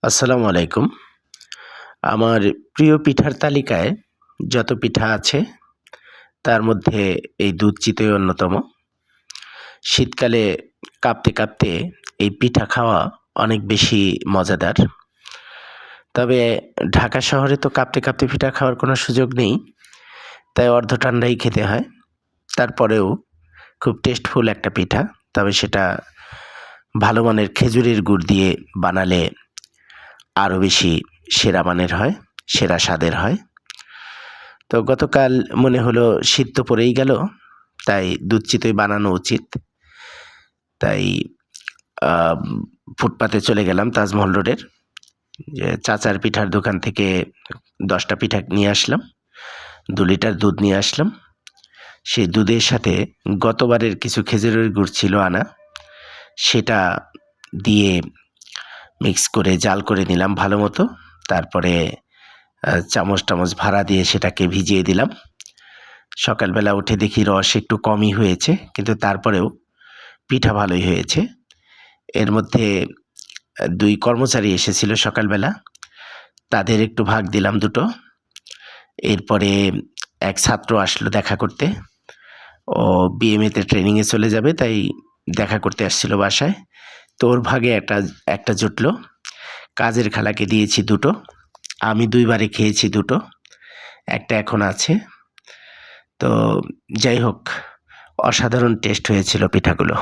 আসসালামু আলাইকুম। আমার প্রিয় পিঠার তালিকায় যত পিঠা আছে তার মধ্যে এই দুধ চিতই অন্যতম। শীতকালে কাঁপতে, কাঁপতে এই পিঠা খাওয়া অনেক বেশি মজাদার। তবে ঢাকা শহরে তো কাঁপতে, কাঁপতে পিঠা খাওয়ার কোনো সুযোগ নেই। তাই অর্ধ ঠান্ডাই খেতে হয়। তারপরেও খুব টেস্টফুল একটা পিঠা। তবে সেটা ভালো মানের খেজুরের গুড় দিয়ে বানালে আরও বেশি সেরা মানের হয়, সেরা স্বাদের হয়। তো গতকাল মনে হলো শীত তো পড়েই গেল, তাই দুধ চিতই বানানো উচিত। তাই আম ফুটপাতে চলে গেলাম তাজমহল রোডের যে চাচার পিঠার দোকান থেকে ১০ টা পিঠা নিয়ে আসলাম। ২ লিটার দুধ নিয়ে আসলাম। সেই দুধের সাথে গতবারের কিছু খেজুরের গুড় ছিল আনা, সেটা দিয়ে মিক্স করে জাল করে নিলাম ভালোমতো। তারপরে চামচ-টামচ ভাড়া দিয়ে সেটাকে ভিজিয়ে দিলাম। সকালবেলা উঠে দেখি রস একটু কমই হয়েছে, কিন্তু তারপরেও পিঠা ভালোই হয়েছে। এর মধ্যে ২ কর্মচারী এসেছিল সকালবেলা, তাদের একটু ভাগ দিলাম ২ টো। এরপরে এক ছাত্র আসলো দেখা করতে। ও বিএমএতে ট্রেনিংয়ে চলে যাবে, তাই দেখা করতে আসছিল বাসায়। তো ওর ভাগে একটা জুটলো। কাজের খালাকে দিয়েছি ২ টো। আমি ২ বারে খেয়েছি ২ টো। একটা এখন আছে। তো যাই হোক, অসাধারণ টেস্ট হয়েছিল পিঠাগুলো।